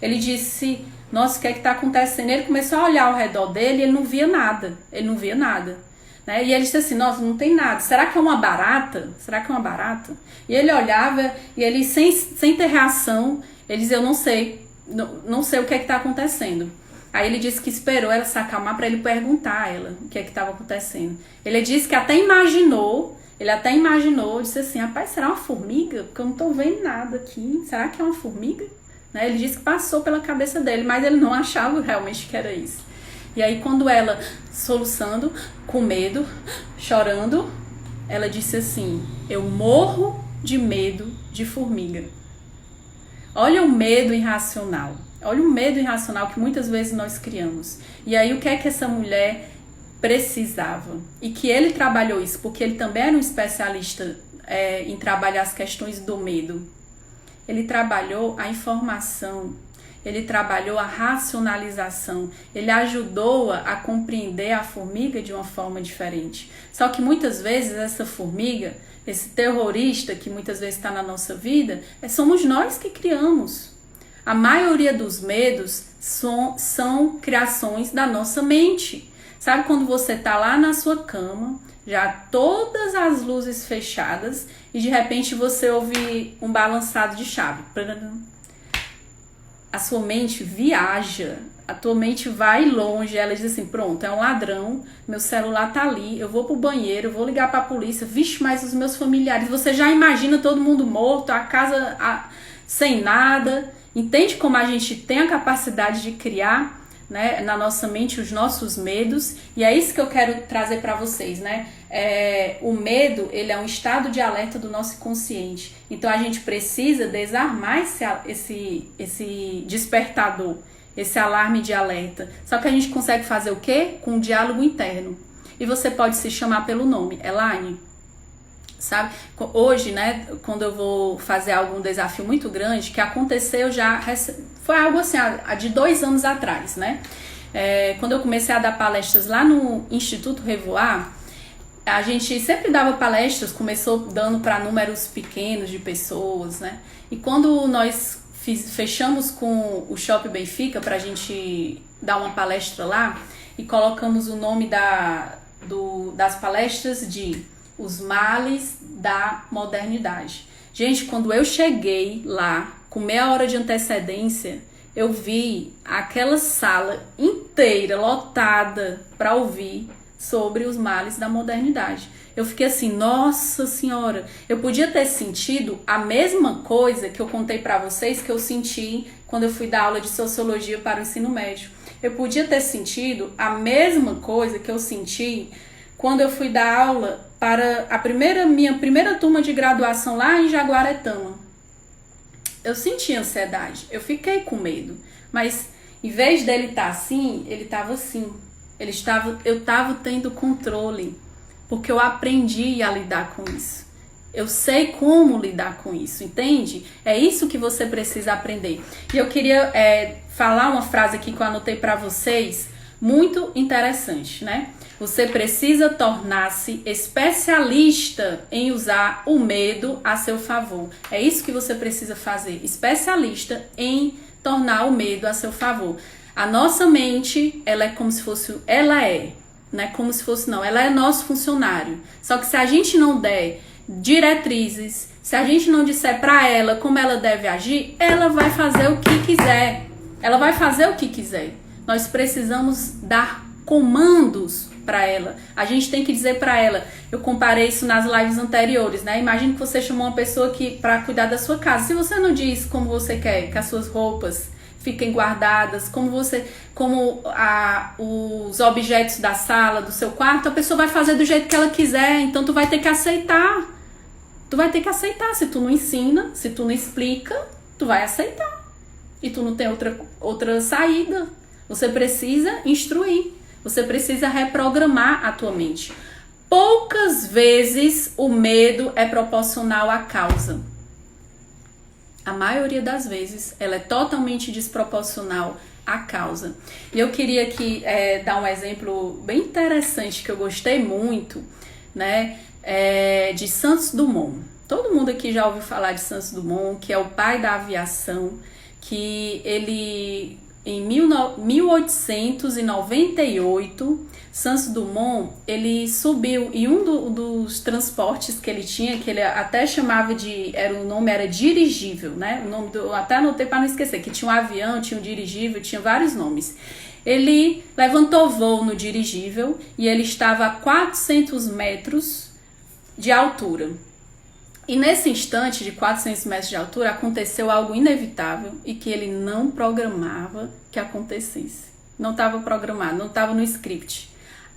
Ele disse, nossa, o que é que tá acontecendo? Ele começou a olhar ao redor dele e ele não via nada. Né? E ele disse assim, nossa, não tem nada. Será que é uma barata? E ele olhava e ele, sem ter reação, ele dizia, eu não sei. não sei o que é que tá acontecendo. Aí ele disse que esperou ela se acalmar para ele perguntar a ela o que é que estava acontecendo. Ele disse que até imaginou, disse assim, rapaz, será uma formiga? Porque eu não tô vendo nada aqui, será que é uma formiga? Né? Ele disse que passou pela cabeça dele, mas ele não achava realmente que era isso. E aí quando ela, soluçando, com medo, chorando, ela disse assim, eu morro de medo de formiga. Olha o medo irracional. Olha o medo irracional que muitas vezes nós criamos. E aí o que é que essa mulher precisava? E que ele trabalhou isso, porque ele também era um especialista em trabalhar as questões do medo. Ele trabalhou a informação, ele trabalhou a racionalização, ele ajudou-a a compreender a formiga de uma forma diferente. Só que muitas vezes essa formiga, esse terrorista que muitas vezes está na nossa vida, somos nós que criamos. A maioria dos medos são criações da nossa mente. Sabe quando você está lá na sua cama, já todas as luzes fechadas, e de repente você ouve um balançado de chave. A sua mente viaja, a tua mente vai longe, ela diz assim, pronto, é um ladrão, meu celular tá ali, eu vou pro banheiro, eu vou ligar pra polícia, vixe, mas os meus familiares, você já imagina todo mundo morto, a casa sem nada. Entende como a gente tem a capacidade de criar, né, na nossa mente os nossos medos? E é isso que eu quero trazer para vocês, né? O medo, ele é um estado de alerta do nosso inconsciente. Então a gente precisa desarmar esse despertador, esse alarme de alerta. Só que a gente consegue fazer o quê? Com um diálogo interno. E você pode se chamar pelo nome, Elaine. Sabe? Hoje, né, quando eu vou fazer algum desafio muito grande, que aconteceu foi algo assim, de 2 anos atrás, né? Quando eu comecei a dar palestras lá no Instituto Revoar, a gente sempre dava palestras, começou dando para números pequenos de pessoas, né? E quando nós fechamos com o Shopping Benfica para a gente dar uma palestra lá, e colocamos o nome das palestras de Os Males da Modernidade. Gente, quando eu cheguei lá, com meia hora de antecedência, eu vi aquela sala inteira lotada para ouvir sobre os males da modernidade. Eu fiquei assim, nossa senhora, eu podia ter sentido a mesma coisa que eu contei para vocês que eu senti quando eu fui dar aula de sociologia para o ensino médio. Eu podia ter sentido a mesma coisa que eu senti quando eu fui dar aula para minha primeira turma de graduação lá em Jaguaretama. Eu senti ansiedade, eu fiquei com medo, mas em vez dele estar assim, ele estava assim. Eu estava tendo controle, porque eu aprendi a lidar com isso. Eu sei como lidar com isso, entende? É isso que você precisa aprender. E eu queria falar uma frase aqui que eu anotei para vocês, muito interessante, né? Você precisa tornar-se especialista em usar o medo a seu favor. É isso que você precisa fazer, especialista em tornar o medo a seu favor. A nossa mente, ela é nosso funcionário. Só que se a gente não der diretrizes, se a gente não disser para ela como ela deve agir, ela vai fazer o que quiser. Nós precisamos dar comandos para ela. A gente tem que dizer para ela. Eu comparei isso nas lives anteriores, né? Imagine que você chamou uma pessoa para cuidar da sua casa. Se você não diz como você quer que as suas roupas fiquem guardadas, os objetos da sala, do seu quarto, a pessoa vai fazer do jeito que ela quiser. Então tu vai ter que aceitar. Se tu não ensina, se tu não explica, tu vai aceitar. E tu não tem outra saída. Você precisa instruir. Você precisa reprogramar a tua mente. Poucas vezes o medo é proporcional à causa. A maioria das vezes ela é totalmente desproporcional à causa. E eu queria aqui dar um exemplo bem interessante que eu gostei muito, né? De Santos Dumont. Todo mundo aqui já ouviu falar de Santos Dumont, que é o pai da aviação, que ele em 1898, Santos Dumont, ele subiu e dos transportes que ele tinha, que ele até chamava de, o nome era dirigível, né? O nome até anotei para não esquecer, que tinha um avião, tinha um dirigível, tinha vários nomes. Ele levantou voo no dirigível e ele estava a 400 metros de altura. E nesse instante de 400 metros de altura aconteceu algo inevitável e que ele não programava que acontecesse. Não estava programado, não estava no script.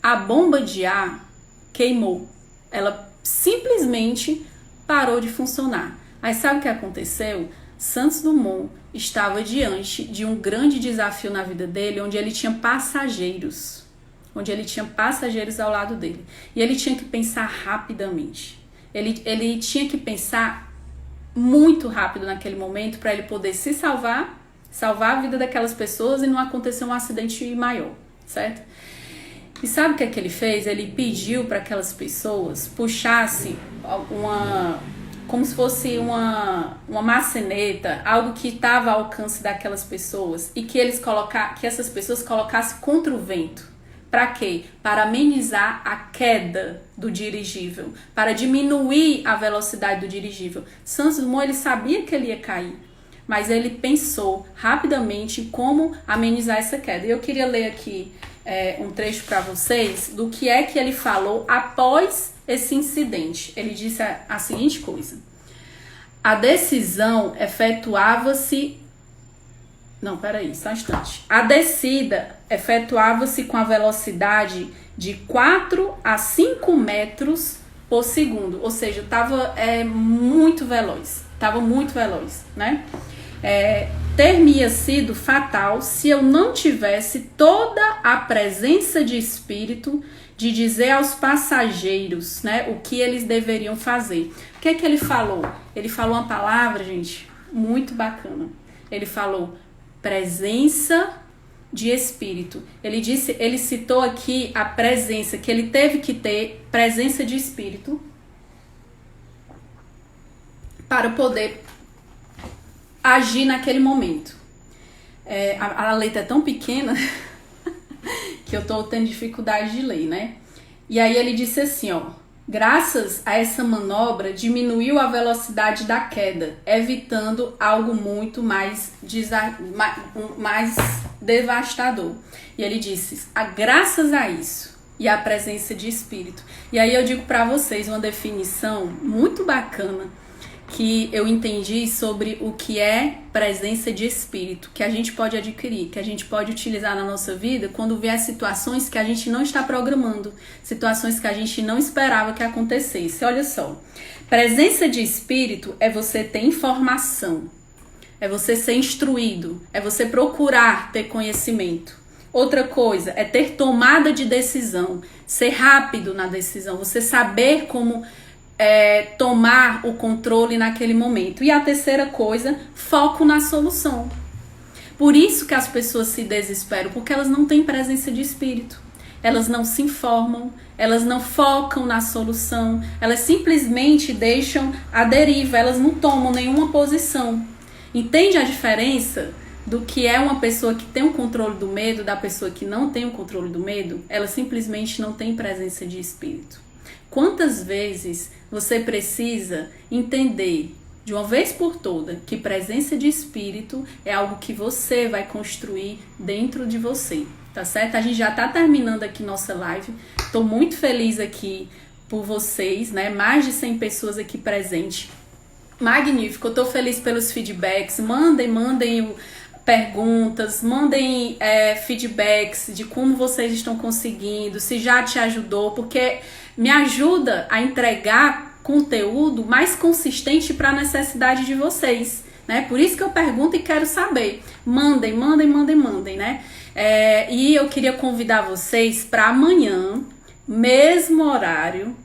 A bomba de ar queimou. Ela simplesmente parou de funcionar. Aí sabe o que aconteceu? Santos Dumont estava diante de um grande desafio na vida dele, onde ele tinha passageiros. Onde ele tinha passageiros ao lado dele. E ele tinha que pensar rapidamente. Ele tinha que pensar muito rápido naquele momento para ele poder se salvar a vida daquelas pessoas e não acontecer um acidente maior, certo? E sabe o que é que ele fez? Ele pediu para aquelas pessoas puxassem como se fosse uma maçaneta, algo que estava ao alcance daquelas pessoas e que essas pessoas colocassem contra o vento. Para quê? Para amenizar a queda do dirigível, para diminuir a velocidade do dirigível. Santos Dumont, ele sabia que ele ia cair, mas ele pensou rapidamente em como amenizar essa queda. E eu queria ler aqui um trecho para vocês do que é que ele falou após esse incidente. Ele disse a seguinte coisa: a decisão efetuava-se... Não, peraí, só um instante. A descida efetuava-se com a velocidade de 4 a 5 metros por segundo. Ou seja, estava muito veloz. Estava muito veloz, né? Ter-me sido fatal se eu não tivesse toda a presença de espírito de dizer aos passageiros, né, o que eles deveriam fazer. O que é que ele falou? Ele falou uma palavra, gente, muito bacana. Ele falou presença de espírito. Ele citou aqui a presença, que ele teve que ter presença de espírito para poder agir naquele momento. A letra é tão pequena que eu tô tendo dificuldade de ler, né? E aí ele disse assim, ó: graças a essa manobra diminuiu a velocidade da queda, evitando algo muito mais devastador. E ele disse, graças a isso e a presença de espírito. E aí eu digo para vocês uma definição muito bacana que eu entendi sobre o que é presença de espírito, que a gente pode adquirir, que a gente pode utilizar na nossa vida quando vier situações que a gente não está programando, situações que a gente não esperava que acontecesse. Olha só, presença de espírito é você ter informação, é você ser instruído, é você procurar ter conhecimento. Outra coisa é ter tomada de decisão, ser rápido na decisão, você saber como tomar o controle naquele momento. E a terceira coisa, foco na solução. Por isso que as pessoas se desesperam, porque elas não têm presença de espírito. Elas não se informam, elas não focam na solução, elas simplesmente deixam a deriva, elas não tomam nenhuma posição. Entende a diferença do que é uma pessoa que tem o controle do medo da pessoa que não tem o controle do medo? Ela simplesmente não tem presença de espírito. Quantas vezes você precisa entender de uma vez por toda que presença de espírito é algo que você vai construir dentro de você, tá certo? A gente já tá terminando aqui nossa live. Tô muito feliz aqui por vocês, né? Mais de 100 pessoas aqui presentes. Magnífico, eu tô feliz pelos feedbacks. Mandem perguntas, mandem feedbacks de como vocês estão conseguindo, se já te ajudou, porque me ajuda a entregar conteúdo mais consistente para a necessidade de vocês, né? Por isso que eu pergunto e quero saber. Mandem, né? E eu queria convidar vocês para amanhã, mesmo horário,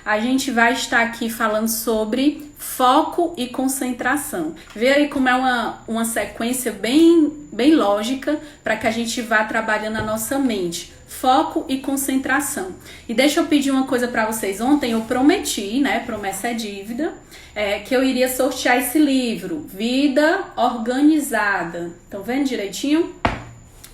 a gente vai estar aqui falando sobre foco e concentração. Vê aí como é uma sequência bem lógica para que a gente vá trabalhando a nossa mente. foco e concentração. E deixa eu pedir uma coisa para vocês. Ontem eu prometi, né, promessa é dívida, que eu iria sortear esse livro, Vida Organizada. Estão vendo direitinho?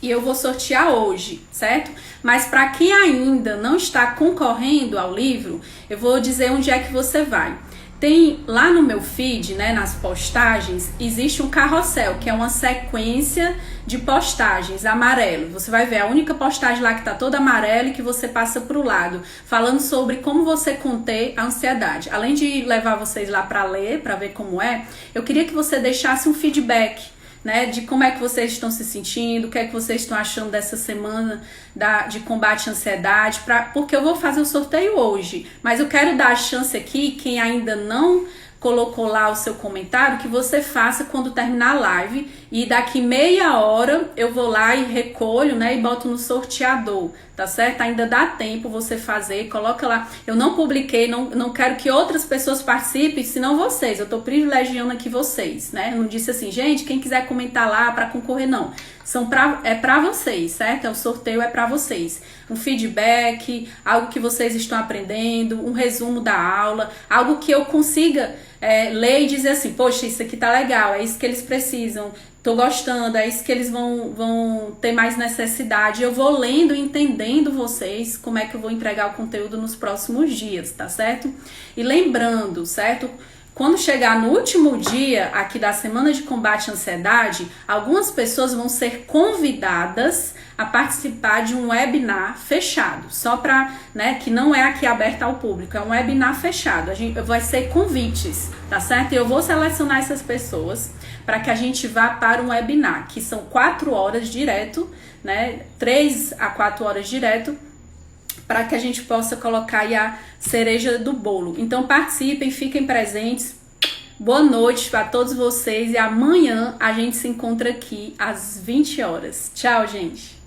E eu vou sortear hoje, certo? Mas para quem ainda não está concorrendo ao livro, eu vou dizer onde é que você vai. Tem lá no meu feed, né, nas postagens, existe um carrossel, que é uma sequência de postagens amarelo. Você vai ver a única postagem lá que tá toda amarela e que você passa pro lado, falando sobre como você conter a ansiedade. Além de levar vocês lá para ler, para ver como é, eu queria que você deixasse um feedback, né, de como é que vocês estão se sentindo, o que é que vocês estão achando dessa semana de combate à ansiedade, porque eu vou fazer o sorteio hoje, mas eu quero dar a chance aqui, quem ainda não colocou lá o seu comentário, que você faça quando terminar a live, e daqui meia hora eu vou lá e recolho, né, e boto no sorteador, tá certo? Ainda dá tempo você fazer, coloca lá. Eu não publiquei, não quero que outras pessoas participem, senão vocês, eu tô privilegiando aqui vocês, né? Eu não disse assim, gente, quem quiser comentar lá para concorrer, não. É pra vocês, certo? O sorteio é pra vocês. Um feedback, algo que vocês estão aprendendo, um resumo da aula, algo que eu consiga ler e dizer assim, poxa, isso aqui tá legal, é isso que eles precisam, tô gostando, é isso que eles vão ter mais necessidade. Eu vou lendo e entendendo vocês, como é que eu vou entregar o conteúdo nos próximos dias, tá certo? E lembrando, certo? Quando chegar no último dia aqui da Semana de Combate à Ansiedade, algumas pessoas vão ser convidadas a participar de um webinar fechado, só para, né, que não é aqui aberto ao público, é um webinar fechado. Vai ser convites, tá certo? E eu vou selecionar essas pessoas para que a gente vá para um webinar, que são 4 horas direto, né, 3 a 4 horas direto, para que a gente possa colocar aí a cereja do bolo. Então participem, fiquem presentes. Boa noite para todos vocês e amanhã a gente se encontra aqui às 20 horas. Tchau, gente!